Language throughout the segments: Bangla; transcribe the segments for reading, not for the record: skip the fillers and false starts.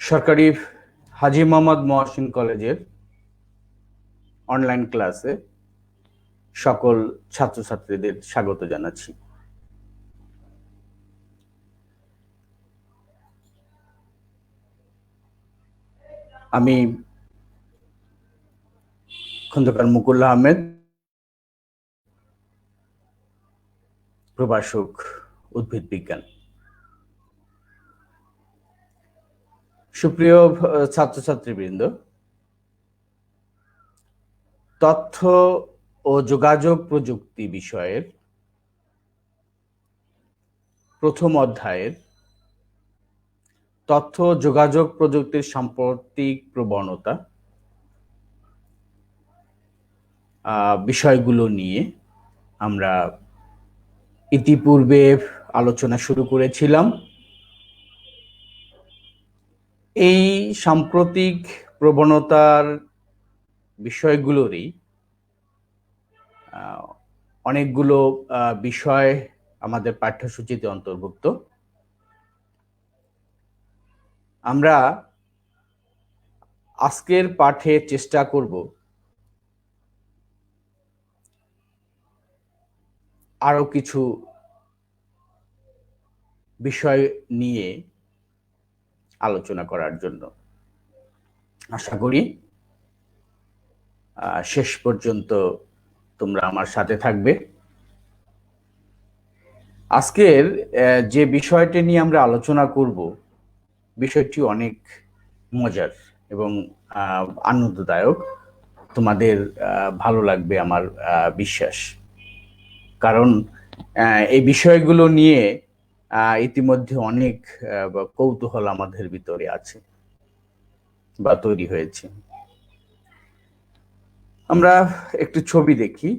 সরকারি হাজী মোহাম্মদ মহসিন কলেজের অনলাইন ক্লাসে সকল ছাত্রছাত্রীদের স্বাগত জানাচ্ছি। আমি খন্দকার মুকুল আহমেদ, প্রভাষক উদ্ভিদ বিজ্ঞান। সুপ্রিয় ছাত্রছাত্রীবৃন্দ, তথ্য ও যোগাযোগ প্রযুক্তি বিষয়ের প্রথম অধ্যায়ের তথ্য যোগাযোগ প্রযুক্তির সাম্প্রতিক প্রবণতা বিষয়গুলো নিয়ে আমরা ইতিপূর্বে আলোচনা শুরু করেছিলাম। এই সাম্প্রতিক প্রবণতার বিষয়গুলোরই অনেকগুলো বিষয় আমাদের পাঠ্যসূচিতে অন্তর্ভুক্ত। আমরা আজকের পাঠে চেষ্টা করব আরো কিছু বিষয় নিয়ে আলোচনা করার জন্য। আশা করি শেষ পর্যন্ত তোমরা আমার সাথে থাকবে। আজকের যে বিষয়টি নিয়ে আমরা আলোচনা করব, বিষয়টি অনেক মজার এবং আনন্দদায়ক। তোমাদের ভালো লাগবে আমার বিশ্বাস, কারণ এই বিষয়গুলো নিয়ে ইতিমধ্যে অনেক কৌতূহল আমাদের ভিতরে আছে বা তৈরি হয়েছে। আমরা একটু ছবি দেখি।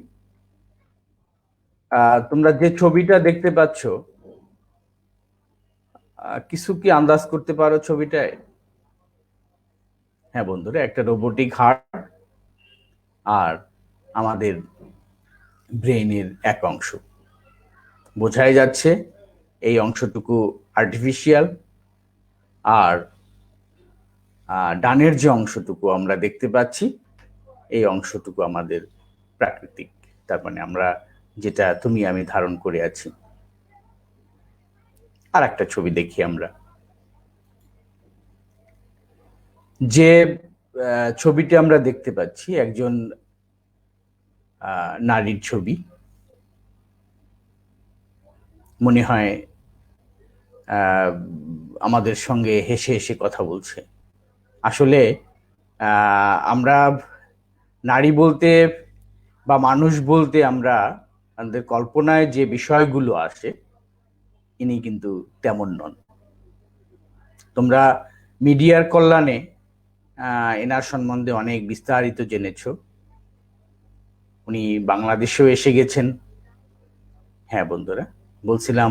তোমরা যে ছবিটা দেখতে পাচ্ছ, কিছু কি আন্দাজ করতে পারো ছবিটায়? হ্যাঁ বন্ধুরা, একটা রোবোটিক হার্ট আর আমাদের ব্রেইনের এক অংশ বোঝাই যাচ্ছে। এই অংশটুকু আর্টিফিশিয়াল, আর ডানের যে অংশটুকু আমরা দেখতে পাচ্ছি, এই অংশটুকু আমাদের প্রাকৃতিক। তার মানে আমরা যেটা তুমি আমি ধারণ করে আছি। আর একটা ছবি দেখি আমরা। যে ছবিটি আমরা দেখতে পাচ্ছি, একজন নারীর ছবি। মনে হয় আমাদের সঙ্গে হেসে হেসে কথা বলছে। আসলে আমরা নারী বলতে বা মানুষ বলতে আমরা আমাদের কল্পনায় যে বিষয়গুলো আসে, ইনি কিন্তু তেমন নন। তোমরা মিডিয়ার কল্যাণে এনার সম্বন্ধে অনেক বিস্তারিত জেনেছ। উনি বাংলাদেশেও এসে গেছেন। হ্যাঁ বন্ধুরা, বলছিলাম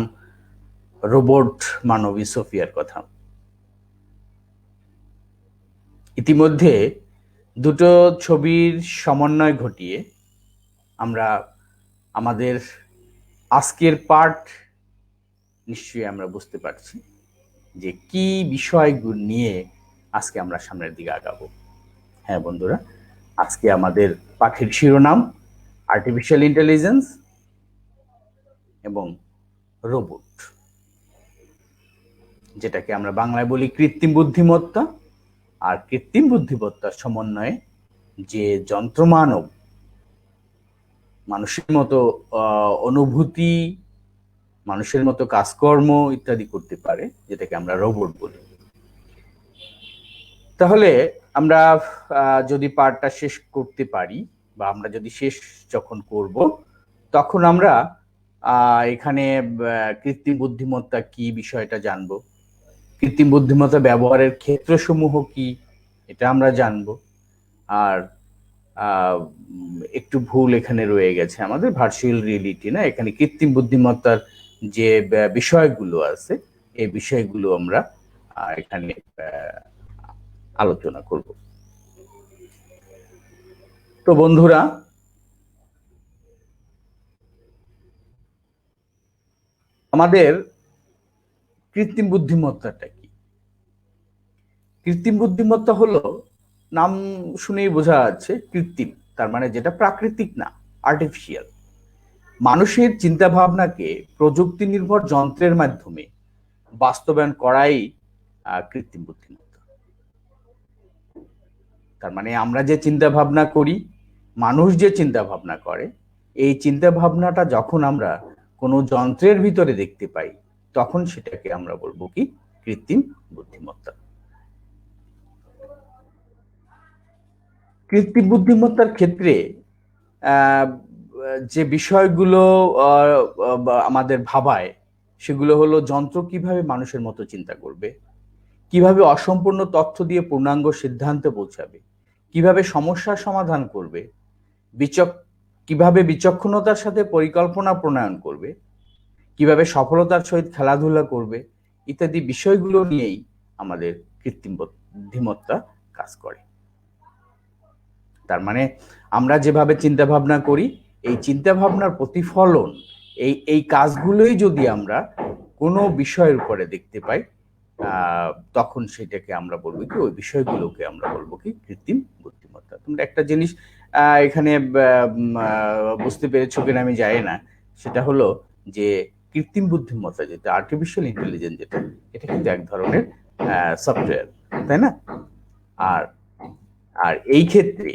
রোবট মানবী সোফিয়ার কথা। ইতিমধ্যে দুটো ছবির সমন্বয় ঘটিয়ে আমরা আমাদের আজকের পাঠ নিশ্চয়ই আমরা বুঝতে পারছি যে কি বিষয়গুলো নিয়ে আজকে আমরা সামনের দিকে আগাবো। হ্যাঁ বন্ধুরা, আজকে আমাদের পাঠের শিরোনাম আর্টিফিশিয়াল ইন্টেলিজেন্স এবং রোবট, যেটাকে আমরা বাংলায় বলি কৃত্রিম বুদ্ধিমত্তা। আর কৃত্রিম বুদ্ধিমত্তার সমন্বয়ে যে যন্ত্রমানব মানুষের মতো অনুভূতি, মানুষের মতো কাজকর্ম ইত্যাদি করতে পারে, যেটাকে আমরা রোবট বলি। তাহলে আমরা যদি পাঠটা শেষ করতে পারি, বা আমরা যদি শেষ যখন করব, তখন আমরা এখানে কৃত্রিম বুদ্ধিমত্তা কি বিষয়টা জানবো, কৃত্রিম বুদ্ধিমত্তা ব্যবহারের ক্ষেত্রসমূহ কি এটা আমরা জানবো। আর একটু ভুল এখানে রয়ে গেছে, আমাদের ভার্চুয়াল রিয়েলিটি না, এখানে কৃত্রিম বুদ্ধিমত্তার যে বিষয়গুলো আছে, এই বিষয়গুলো আমরা এখানে আলোচনা করব। তো বন্ধুরা, আমাদের কৃত্রিম বুদ্ধিমত্তাটা কি? কৃত্রিম বুদ্ধিমত্তা হলো, নাম শুনেই বোঝা যাচ্ছে কৃত্রিম, তার মানে যেটা প্রাকৃতিক না, আর্টিফিশিয়াল। মানুষের চিন্তা ভাবনাকে প্রযুক্তি নির্ভর যন্ত্রের মাধ্যমে বাস্তবায়ন করাই কৃত্রিম বুদ্ধিমত্তা। তার মানে আমরা যে চিন্তা ভাবনা করি, মানুষ যে চিন্তা ভাবনা করে, এই চিন্তা ভাবনাটা যখন আমরা কোনো যন্ত্রের ভিতরে দেখতে পাই, তখন সেটাকে আমরা বলবো কি কৃত্রিম বুদ্ধিমত্তা। কৃত্রিম বুদ্ধিমত্তার ক্ষেত্রে যে বিষয়গুলো আমাদের ভাবায়, সেগুলো হলো যন্ত্র কিভাবে মানুষের মতো চিন্তা করবে, কিভাবে অসম্পূর্ণ তথ্য দিয়ে পূর্ণাঙ্গ সিদ্ধান্তে পৌঁছাবে, কিভাবে সমস্যার সমাধান করবে, কিভাবে বিচক্ষণতার সাথে পরিকল্পনা প্রণয়ন করবে, কিভাবে সফলতার সহিত খেলাধুলা করবে, ইত্যাদি বিষয়গুলো নিয়েই আমাদের কৃত্রিম বুদ্ধিমত্তা কাজ করে। তার মানে আমরা যেভাবে চিন্তা ভাবনা করি, এই চিন্তা ভাবনার প্রতিফলন এই কাজগুলোই যদি আমরা কোনো বিষয়ের উপরে দেখতে পাই, তখন সেটাকে আমরা বলবো কি, ওই বিষয়গুলোকে আমরা বলবো কি কৃত্রিম বুদ্ধিমত্তা। তোমরা একটা জিনিস এখানে বুঝতে পেরেছো কিনা আমি জানি না, সেটা হলো যে কৃত্রিম বুদ্ধিমত্তা যেটা, আর্টিফিশিয়াল ইন্টেলিজেন্স যেটা, এটা কিন্তু এক ধরনের সফটওয়্যার, তাই না? আর এই ক্ষেত্রে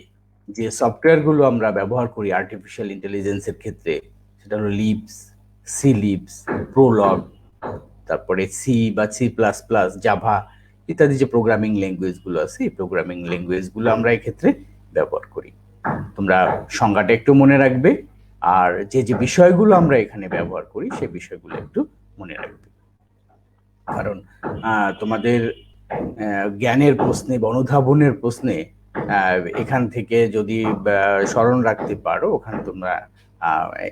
যে সফটওয়্যারগুলো আমরা ব্যবহার করি আর্টিফিশিয়াল ইন্টেলিজেন্সের ক্ষেত্রে, সেটা হলো লিপস, সি লিপস, প্রোলগ, তারপরে সি বা সি প্লাস প্লাস, জাভা ইত্যাদি যে প্রোগ্রামিং ল্যাঙ্গুয়েজগুলো আছে, এই প্রোগ্রামিং ল্যাঙ্গুয়েজগুলো আমরা এক্ষেত্রে ব্যবহার করি। তোমরা সংজ্ঞাটা একটু মনে রাখবে, আর যে যে বিষয়গুলো আমরা এখানে ব্যবহার করি সেই বিষয়গুলো একটু মনে রাখবে, কারণ তোমাদের জ্ঞানের প্রশ্নে বা অনুধাবনের প্রশ্নে এখান থেকে যদি স্মরণ রাখতে পারো, ওখানে তোমরা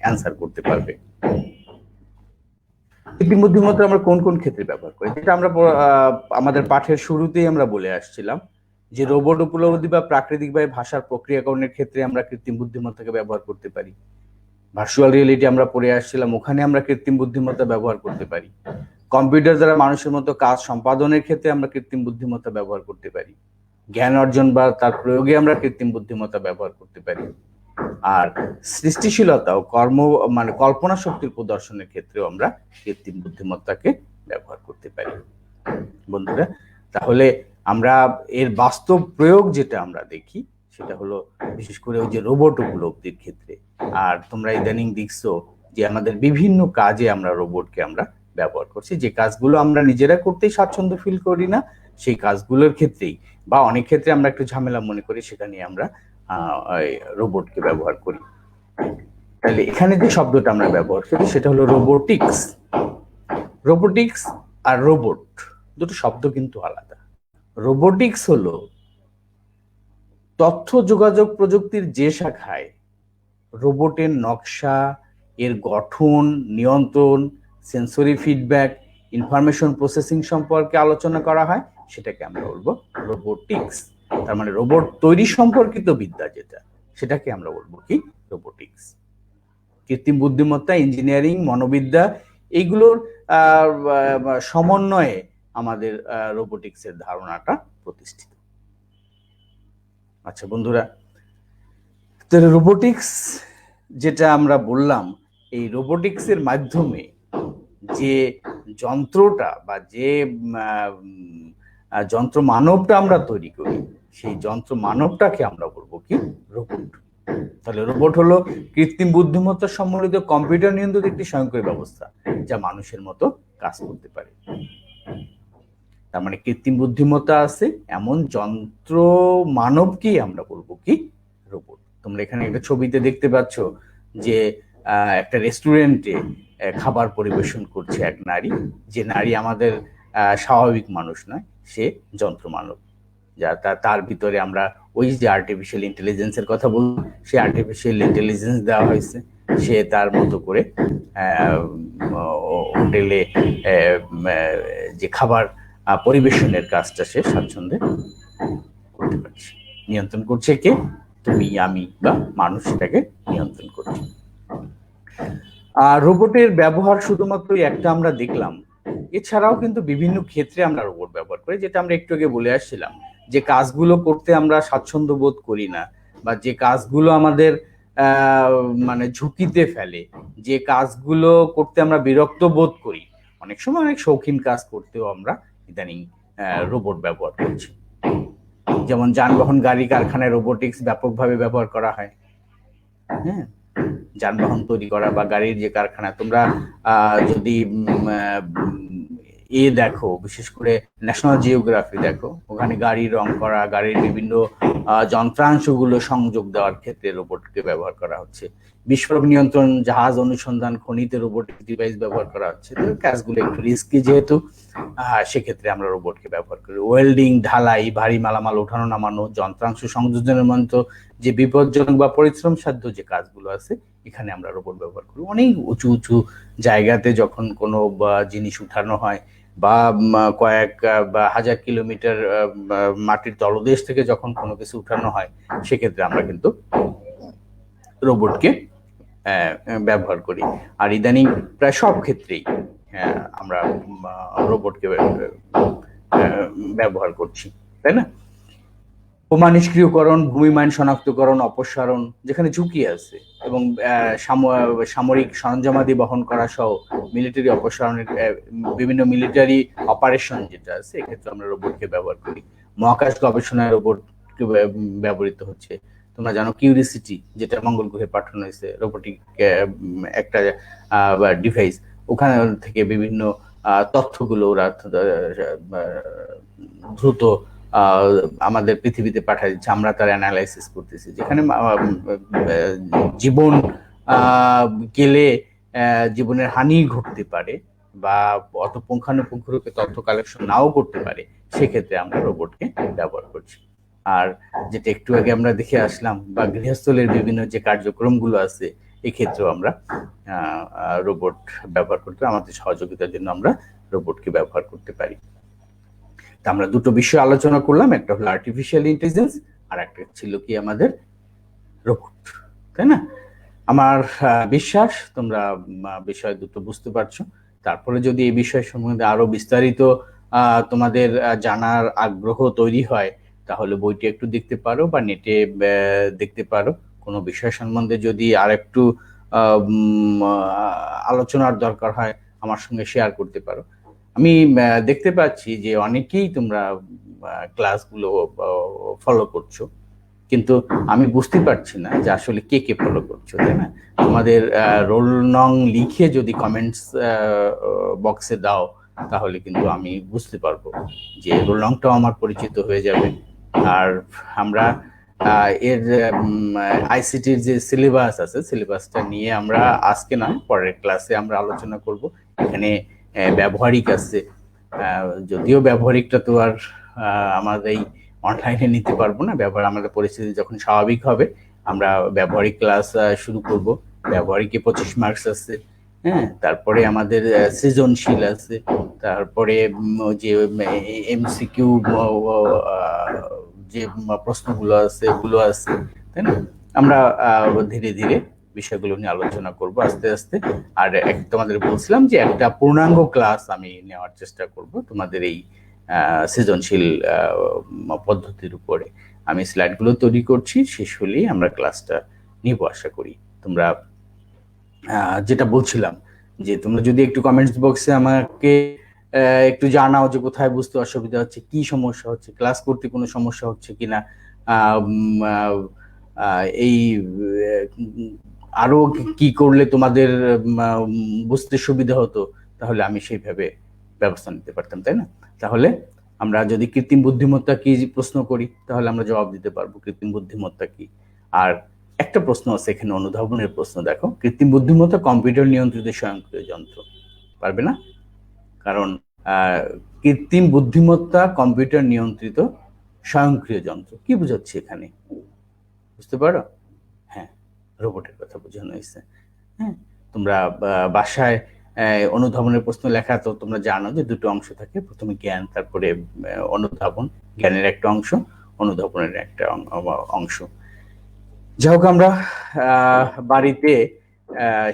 অ্যান্সার করতে পারবে। কৃত্রিম বুদ্ধিমত্তা আমরা কোন কোন ক্ষেত্রে ব্যবহার করি, যেটা আমরা আমাদের পাঠের শুরুতেই আমরা বলে আসছিলাম, যে রোবট উপলব্ধি বা প্রাকৃতিকভাবে ভাষার প্রক্রিয়াকরণের ক্ষেত্রে আমরা কৃত্রিম বুদ্ধিমত্তাকে ব্যবহার করতে পারি। ভার্চুয়াল রিয়েলিটি আমরা পড়ে আসছিলাম, ওখানে আমরা কৃত্রিম বুদ্ধিমত্তা ব্যবহার করতে পারি। কম্পিউটার দ্বারা মানুষের মতো কাজ সম্পাদনের ক্ষেত্রে আমরা কৃত্রিম বুদ্ধিমত্তা ব্যবহার করতে পারি। জ্ঞান অর্জন বা তার প্রয়োগে আমরা কৃত্রিম বুদ্ধিমত্তা ব্যবহার করতে পারি। আর সৃষ্টিশীলতা ও কল্পনা শক্তির প্রদর্শনের ক্ষেত্রেও আমরা কৃত্রিম বুদ্ধিমত্তাকে ব্যবহার করতে পারি। বন্ধুরা, তাহলে আমরা এর বাস্তব প্রয়োগ যেটা আমরা দেখি, সেটা হলো বিশেষ করে ওই যে রোবট উপলব্ধির ক্ষেত্রে। আর তোমরা ইদানিং দেখছো যে আমাদের বিভিন্ন কাজে আমরা রোবটকে আমরা ব্যবহার করছি, যে কাজগুলো আমরা নিজেরা করতেই স্বাচ্ছন্দ্য ফিল করি না, সেই কাজগুলোর ক্ষেত্রেই বা অনেক ক্ষেত্রে আমরা একটু ঝামেলা মনে করি, সেখানে আমরা রোবটকে ব্যবহার করি। তাহলে এখানে যে শব্দটা আমরা ব্যবহার করি সেটা হলো রোবোটিক্স। রোবোটিক্স আর রোবট দুটো শব্দ কিন্তু আলাদা। রোবোটিক্স হলো তথ্য যোগাযোগ প্রযুক্তির যে শাখায় রোবটের নকশা, এর গঠন, নিয়ন্ত্রণ, সেন্সরি ফিডব্যাক, ইনফরমেশন প্রসেসিং সম্পর্কে আলোচনা করা হয়, সেটাকে আমরা বলবো রোবোটিক্স। তার মানে রোবট তৈরি সম্পর্কিত বিদ্যা যেটা, সেটাকে আমরা বলবো কি রোবোটিক্স। কৃত্রিম বুদ্ধিমত্তা, ইঞ্জিনিয়ারিং, মনোবিদ্যা, এইগুলোর সমন্বয়ে আমাদের রোবোটিক্সের ধারণাটা প্রতিষ্ঠিত। আচ্ছা বন্ধুরা, তাহলে রোবোটিক্স যেটা আমরা বললাম, এই রোবোটিক্সের মাধ্যমে যে যন্ত্রটা বা যে যন্ত্র মানবটা আমরা তৈরি করি, সেই যন্ত্র মানবটাকে আমরা বলবো কি রোবট। তাহলে রোবট হলো কৃত্রিম বুদ্ধিমত্তা সম্বলিত কম্পিউটার নিয়ন্ত্রিত একটি স্বয়ংক্রিয় ব্যবস্থা, যা মানুষের মতো কাজ করতে পারে। তার মানে কৃত্রিম বুদ্ধিমত্তা আছে এমন যন্ত্র মানবকেই আমরা বলবো কি রোবট। তোমরা এখানে একটা ছবিতে দেখতে পাচ্ছ যে একটা রেস্টুরেন্টে খাবার পরিবেশন করছে এক নারী, যে নারী আমাদের স্বাভাবিক মানুষ নয়, সে যন্ত্র মানব, যা তার ভিতরে আমরা ওই যে আর্টিফিশিয়াল ইন্টেলিজেন্সের কথা বললাম, সেই আর্টিফিশিয়াল ইন্টেলিজেন্স দেওয়া হয়েছে। সে তার মতো করে হোটেলে যে খাবার পরিবেশনের কাজটা সে স্বাচ্ছন্দ্যে করতে পারছে। নিয়ন্ত্রণ করছে কে? তুমি, আমি বা মানুষ সেটাকে নিয়ন্ত্রণ করছে। আর রোবটের ব্যবহার শুধুমাত্র একটা আমরা দেখলাম এছাড়াও কিন্তু বিভিন্ন ক্ষেত্রে আমরা রোবট ব্যবহার করি, যেটা আমরা একটু আগে বলে আসছিলাম, যে কাজগুলো করতে আমরা স্বাচ্ছন্দ্য বোধ করি না, বা যে কাজগুলো আমাদের মানে ঝুঁকিতে ফেলে, যে কাজগুলো করতে আমরা বিরক্ত বোধ করি, অনেক সময় অনেক শৌখিন কাজ করতেও আমরা ইদানিং রোবট ব্যবহার করছি। যেমন যানবাহন, গাড়ি, কারখানায় রোবোটিক্স ব্যাপকভাবে ব্যবহার করা হয়। হ্যাঁ, যানবাহন তৈরি করা বা গাড়ির যে কারখানা, তোমরা যদি দেখো, বিশেষ করে ন্যাশনাল জিওগ্রাফি দেখো, ওখানে গাড়ি রং করা, গাড়ির বিভিন্ন যন্ত্রাংশগুলো সংযোগ দেওয়ার ক্ষেত্রে রোবটকে ব্যবহার করা হচ্ছে। বিস্ফোরক নিয়ন্ত্রণ, জাহাজ অনুসন্ধান, খনিতে রোবোটিক ডিভাইস ব্যবহার করা হচ্ছে। তো কাজগুলো একটু রিস্কি যেহেতু, সেক্ষেত্রে আমরা রোবটকে ব্যবহার করি। ওয়েল্ডিং, ঢালাই, ভারী মালামাল ওঠানো নামানো, যন্ত্রাংশ সংযোজনের মতো যে বিপজ্জনক বা পরিশ্রম সাধ্য যে কাজগুলো আছে, এখানে আমরা রোবট ব্যবহার করি। অনেক উঁচু উঁচু জায়গাতে যখন কোনো জিনিস উঠানো হয়, বা কয়েক বা হাজার কিলোমিটার মাটির তলদেশ থেকে যখন কোনো কিছু উঠানো হয়, সেক্ষেত্রে আমরা কিন্তু রোবটকে ব্যবহার করি। আর ইদানিং প্রায় সব ক্ষেত্রেই আমরা রোবটকে ব্যবহার করছি, তাই না? বোমা নিষ্ক্রিয়করণ, ভূমি মাইন শনাক্তকরণ, অপসারণ যেখানে ঝুঁকি আছে, এবং সামরিক সরঞ্জামাদি বহন করা সহ মিলিটারি অপসারণের বিভিন্ন মিলিটারি অপারেশন যেটা আছে, এক্ষেত্রে আমরা রোবটকে ব্যবহার করি। মহাকাশ গবেষণায় রোবট ব্যবহৃত হচ্ছে। তোমরা জানো কিউরিসিটি, যেটা মঙ্গল গ্রহে পাঠানো হয়েছে, রোবোটিক একটা ডিভাইস, ওখানে থেকে বিভিন্ন তথ্যগুলো ওরা দ্রুত আমাদের পৃথিবীতে পাঠিয়ে দিচ্ছে, আমরা তার অ্যানালাইসিস করতেছি। যেখানে জীবন গেলে জীবনের হানি ঘটতে পারে, বা অত পুঙ্খানুপুঙ্খরূপে তথ্য কালেকশন নাও করতে পারে, সেক্ষেত্রে আমরা রোবটকে ব্যবহার করছি। আর যেটা একটু আগে আমরা দেখে আসলাম, বা গৃহস্থলের বিভিন্ন যে কার্যক্রমগুলো আছে, এক্ষেত্রেও আমরা রোবট ব্যবহার করতে, আমাদের সহযোগিতার জন্য আমরা রোবটকে ব্যবহার করতে পারি। তা আমরা দুটো বিষয় আলোচনা করলাম, একটা হলো আর্টিফিশিয়াল ইন্টেলিজেন্স, আর একটা ছিল কি আমাদের রোবট, তাই না? আমার বিশ্বাস তোমরা বিষয় দুটো বুঝতে পারছো। তারপরে যদি এই বিষয় সম্বন্ধে আরো বিস্তারিত তোমাদের জানার আগ্রহ তৈরি হয়, তাহলে বইটি একটু দেখতে পারো, বা নেটে দেখতে পারো। কোনো বিষয় সম্বন্ধে যদি আর একটু আলোচনার দরকার হয়, আমার সঙ্গে শেয়ার করতে পারো। আমি দেখতে পাচ্ছি যে অনেকেই তোমরা ক্লাসগুলো ফলো করছো, কিন্তু আমি বুঝতে পারছি না যে আসলে কে কে ফলো করছো, তাই না? তোমাদের রোল নং লিখে যদি কমেন্টস বক্সে দাও, তাহলে কিন্তু আমি বুঝতে পারবো, যে রোল নংটাও আমার পরিচিত হয়ে যাবে। আর আমরা এর আইসিটির যে সিলেবাস আছে, সিলেবাসটা নিয়ে আমরা আজকে নয়, পরের ক্লাসে আমরা আলোচনা করব। এখানে ব্যবহারিক আছে, যদিও ব্যবহারিকটা তো আর আমাদের এই অনলাইনে নিতে পারবো না। আমাদের পরিস্থিতি যখন স্বাভাবিক হবে, আমরা ব্যবহারিক ক্লাস শুরু করব। ব্যবহারিকে 25 মার্কস আছে, হ্যাঁ। তারপরে আমাদের সৃজনশীল আছে, তারপরে যে এমসিকিউ যে প্রশ্নগুলো আছে, ওগুলো আছে, তাই না? আমরা ধীরে ধীরে বিষয়গুলো নিয়ে আলোচনা করব আস্তে আস্তে। আর তোমাদের বলছিলাম যে একটা পূর্ণাঙ্গ ক্লাস আমি নেওয়ার চেষ্টা করব তোমাদের এই সৃজনশীল পদ্ধতির উপরে। আমি স্লাইডগুলো তৈরি করছি, শেষ হলেই আমরা ক্লাসটা নিব আশা করি। তোমরা যেটা বলছিলাম, যে তোমরা যদি একটু কমেন্টস বক্সে আমাকে একটু জানাও যে কোথায় বুঝতে অসুবিধা হচ্ছে, কি সমস্যা হচ্ছে, ক্লাস করতে কোনো সমস্যা হচ্ছে কিনা, এই আরো কি করলে তোমাদের বুঝতে সুবিধা হতো, তাহলে আমি সেইভাবে ব্যবস্থা নিতে পারতাম, তাই না? তাহলে আমরা যদি কৃত্রিম বুদ্ধিমত্তা কি প্রশ্ন করি, তাহলে আমরা জবাব দিতে পারবো কৃত্রিম বুদ্ধিমত্তা কি। আর একটা প্রশ্ন আছে এখানে, অনুধাবনের প্রশ্ন, দেখো, কৃত্রিম বুদ্ধিমত্তা কম্পিউটার নিয়ন্ত্রিত স্বয়ংক্রিয় যন্ত্র, পারবে না? কারণ কৃত্রিম বুদ্ধিমত্তা কম্পিউটার নিয়ন্ত্রিত স্বয়ংক্রিয় যন্ত্র কি বোঝাচ্ছে এখানে, বুঝতে পারো? হ্যাঁ, রোবটের কথা বোঝানো হয়েছে। হ্যাঁ, তোমরা বাসায় অনুধাবনের প্রশ্ন লেখা তো তোমরা জানো যে দুটো অংশ থাকে, প্রথমে জ্ঞান, তারপরে অনুধাবন। জ্ঞানের একটা অংশ, অনুধাবনের একটা অংশ। যাই হোক, আমরা বাড়িতে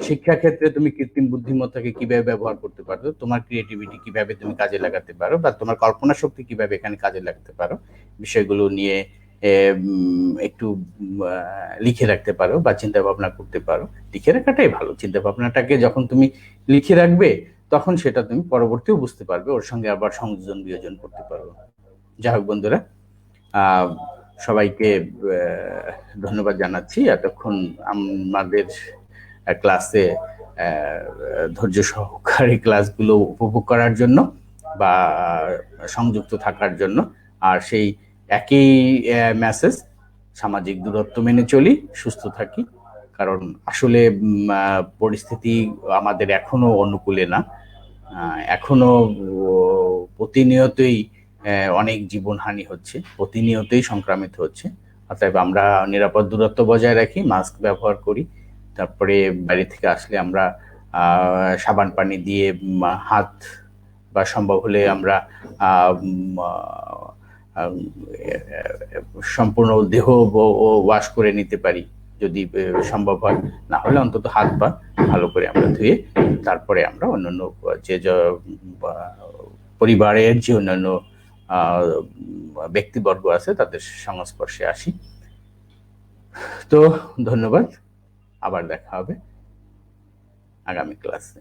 শিক্ষা ক্ষেত্রে তুমি কৃত্রিম বুদ্ধিমত্তাকে কিভাবে ব্যবহার করতে পারো, তোমার ক্রিয়েটিভিটি কিভাবে তুমি কাজে লাগাতে পারো, বা তোমার কল্পনা শক্তি কিভাবে এখানে কাজে লাগাতে পারো, বিষয়গুলো নিয়ে একটু লিখে রাখতে পারো বা চিন্তা ভাবনা করতে পারো। লিখে রাখাটাই ভালো। চিন্তা ভাবনাটাকে যখন তুমি লিখে রাখবে, তখন সেটা তুমি পরবর্তীও বুঝতে পারবে, ওর সঙ্গে আবার সংযোজন বিয়োজন করতে পারবে। যাই হোক বন্ধুরা, সবাইকে ধন্যবাদ জানাচ্ছি এতক্ষণ আমাদের ক্লাসে ধৈর্য সহকারে ক্লাসগুলো উপভোগ করার জন্য বা সংযুক্ত থাকার জন্য। আর সেই একই মেসেজ, সামাজিক দূরত্ব মেনে চলি, সুস্থ থাকি, কারণ আসলে পরিস্থিতি আমাদের এখনো অনুকূলে না। এখনো প্রতিনিয়তই অনেক জীবনহানি হচ্ছে, প্রতিনিয়তই সংক্রামিত হচ্ছে। অতএব আমরা নিরাপদ দূরত্ব বজায় রাখি, মাস্ক ব্যবহার করি, তারপরে বাইরে থেকে আসলে আমরা সাবান পানি দিয়ে হাত, বা সম্ভব হলে আমরা সম্পূর্ণ দেহ ওয়াশ করে নিতে পারি যদি সম্ভব হয়। না হলে অন্তত হাত পা ভালো করে আমরা ধুয়ে তারপরে আমরা অন্যান্য যে পরিবারের যে অন্যান্য ব্যক্তিবর্গ আছে তাদের সংস্পর্শে আসি। তো ধন্যবাদ, আবার দেখা হবে আগামী ক্লাসে।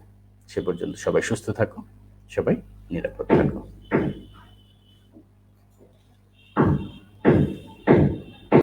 সে পর্যন্ত সবাই সুস্থ থাকো, সবাই নিরাপদ থাকো।